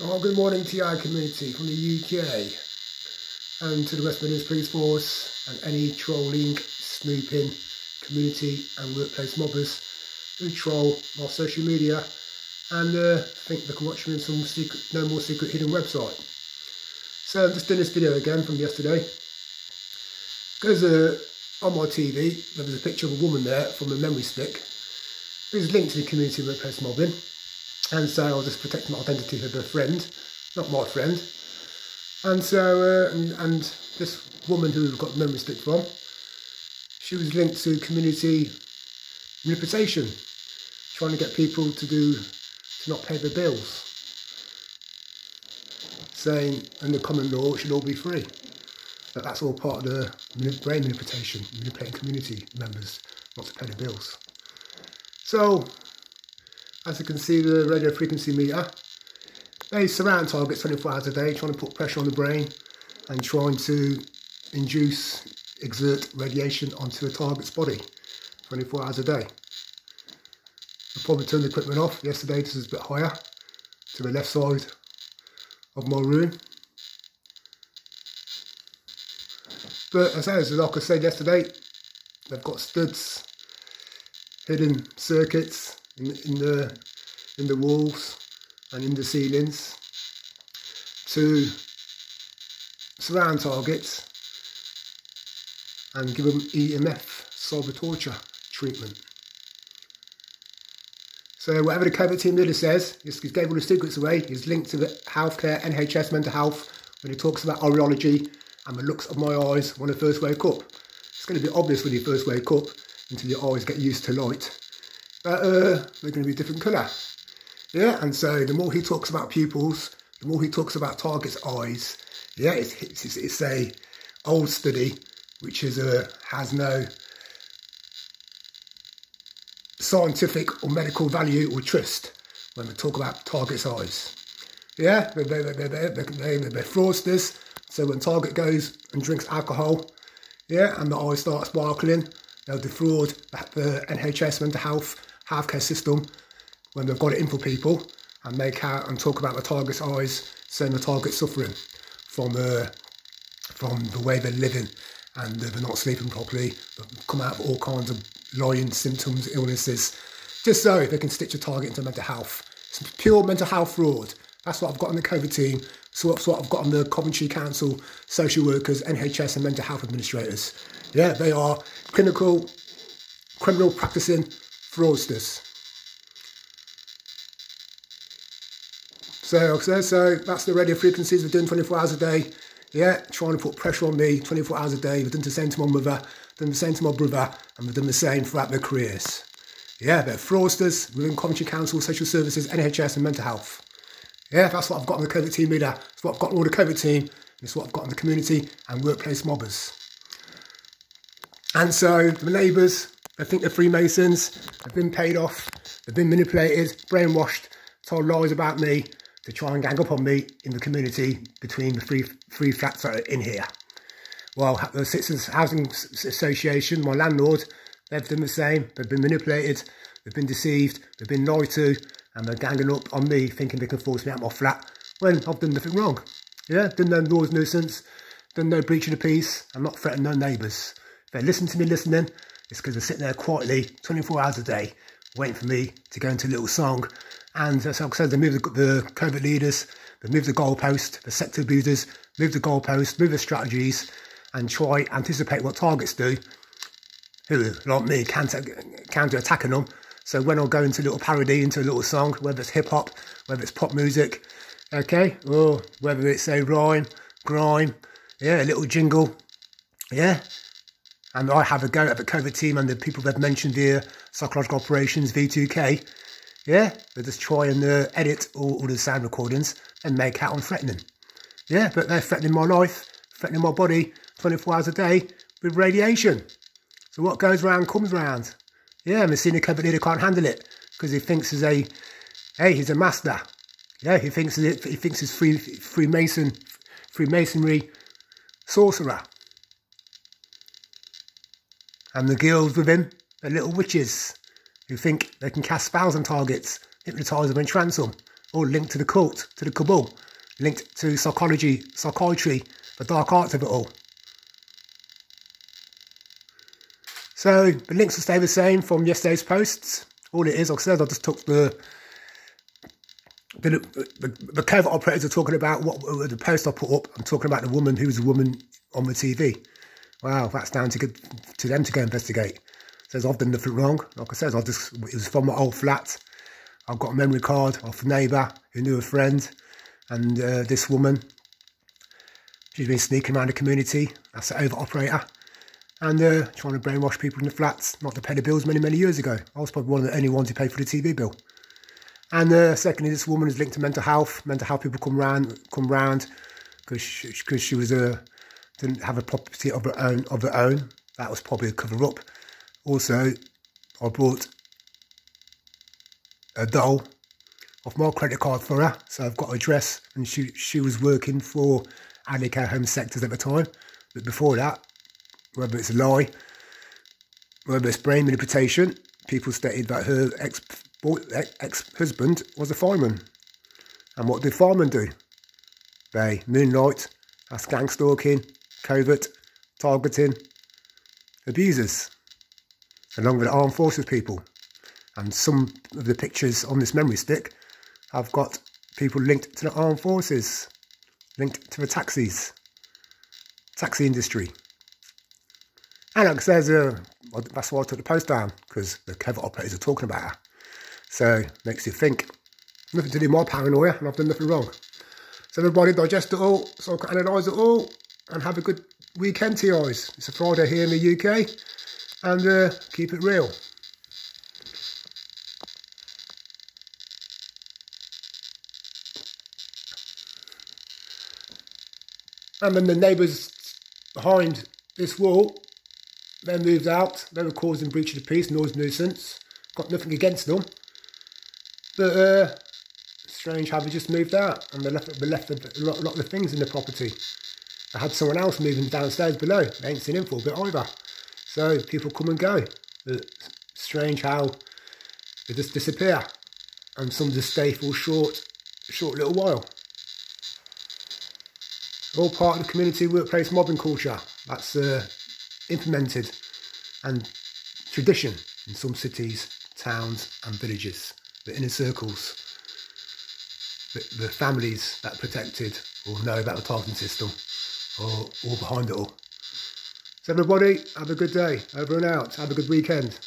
Oh, good morning TI community from the UK and to the West Midlands Police Force and any trolling, snooping, community and workplace mobbers who troll our social media and think they can watch me on some secret, no more secret hidden website. So I'm just doing this video again from yesterday because on my TV there was a picture of a woman there from a memory stick who's linked to the community workplace mobbing. And so I'll just protect my identity of a friend, not my friend. And so, and this woman who we've got the memory stick from, she was linked to community manipulation, trying to get people to not pay their bills, saying under common law it should all be free. But that's all part of the brain manipulation, manipulating community members not to pay the bills. So, as you can see, the radio frequency meter, they surround targets 24 hours a day, trying to put pressure on the brain and trying to exert radiation onto a target's body 24 hours a day. I probably turned the equipment off yesterday. This is a bit higher to the left side of my room. But as like I said yesterday, they've got studs, hidden circuits in the walls and in the ceilings to surround targets and give them EMF, cyber torture treatment. So whatever the covert team leader says, he gave all the secrets away. He's linked to the healthcare, NHS, mental health when he talks about aureology and the looks of my eyes when I first wake up. It's going to be obvious when you first wake up until your eyes get used to light. But they're going to be a different colour. Yeah, and so the more he talks about pupils, the more he talks about targets' eyes. Yeah, it's a old study which has no scientific or medical value or trust when we talk about targets' eyes. Yeah, they're fraudsters. So when target goes and drinks alcohol, yeah, and the eyes start sparkling, they'll defraud the NHS mental health healthcare system when they've got it in for people and make out and talk about the target's eyes, saying the target's suffering from the way they're living and they're not sleeping properly, they've come out with all kinds of lying symptoms, illnesses, just so they can stitch a target into mental health. It's pure mental health fraud. That's what I've got on the COVID team. So that's what I've got on the Coventry Council, social workers, NHS and mental health administrators. Yeah, they are criminal practising fraudsters. So that's the radio frequencies we're doing 24 hours a day. Yeah, trying to put pressure on me 24 hours a day. We've done the same to my mother, done the same to my brother, and we've done the same throughout their careers. Yeah, they're fraudsters within Coventry Council, social services, NHS and mental health. Yeah, that's what I've got on the COVID team leader. That's what I've got on all the COVID team. It's what I've got on the community and workplace mobbers. And so the neighbours, they think they're Freemasons, they've been paid off, they've been manipulated, brainwashed, told lies about me to try and gang up on me in the community between the three flats that are in here. Well, the Citizens Housing Association, my landlord, they've done the same. They've been manipulated, they've been deceived, they've been lied to, and they're ganging up on me thinking they can force me out of my flat when I've done nothing wrong. Yeah, done no noise nuisance, done no breach of the peace, I'm not threatening no neighbours. If they listen to me listening, it's because they're sitting there quietly 24 hours a day waiting for me to go into a little song. And as I said, they move the covert leaders, they move the goalpost, the sector abusers, move the goalpost, move the strategies and try anticipate what targets do, who, like me, counter-attacking them. So when I go into a little parody, into a little song, whether it's hip-hop, whether it's pop music, okay, or whether it's a rhyme, grime, yeah, a little jingle, yeah, and I have a go at the COVID team and the people they've mentioned here, psychological operations, V2K, yeah, they just try and edit all the sound recordings and make out I'm threatening. Yeah, but they're threatening my life, threatening my body 24 hours a day with radiation. So what goes round comes round. Yeah, and the senior covert leader can't handle it because he thinks he's a master. Yeah, he thinks he's Freemasonry sorcerer. And the girls with him are little witches who think they can cast spells on targets, hypnotise them and trance them. all linked to the cult, to the cabal, linked to psychiatry, the dark arts of it all. So the links will stay the same from yesterday's posts. All it is, like I said, I just took the covert operators are talking about what the post I put up. I'm talking about the woman who was a woman on the TV. Wow, that's down to them to go investigate. Says I've done nothing wrong. Like I said, it was from my old flat. I've got a memory card of a neighbour who knew a friend, and this woman, she's been sneaking around the community. That's the overt operator, and trying to brainwash people in the flats not to pay the bills many years ago. I was probably one of the only ones who paid for the TV bill. And secondly, this woman is linked to mental health. Mental health people come round because she was didn't have a property of her own. That was probably a cover up. Also, I bought a doll off my credit card for her, so I've got her address, and she was working for Adley Care Home Sectors at the time. But before that, whether it's a lie, whether it's brain manipulation, people stated that her ex-husband was a fireman. And what did firemen do? They moonlight, that's gang stalking, covert, targeting, abusers, along with the armed forces people. And some of the pictures on this memory stick have got people linked to the armed forces, linked to the taxi industry. And like I said, that's why I took the post down, because the covert operators are talking about her. So, makes you think. Nothing to do with my paranoia, and I've done nothing wrong. So everybody digest it all, so I can analyse it all, and have a good weekend, TIs. It's a Friday here in the UK, and keep it real. And then the neighbours behind this wall, they moved out. They were causing breach of the peace, noise nuisance. Got nothing against them. But strange how they just moved out, and they left a lot of the things in the property. They had someone else moving downstairs below. They ain't seen him for a bit either. So people come and go. But strange how they just disappear, and some just stay for a short little while. All part of the community workplace mobbing culture that's implemented and tradition in some cities, towns and villages. The inner circles, the families that are protected or know about the targeting system, or all behind it all. So everybody, have a good day. Over and out. Have a good weekend.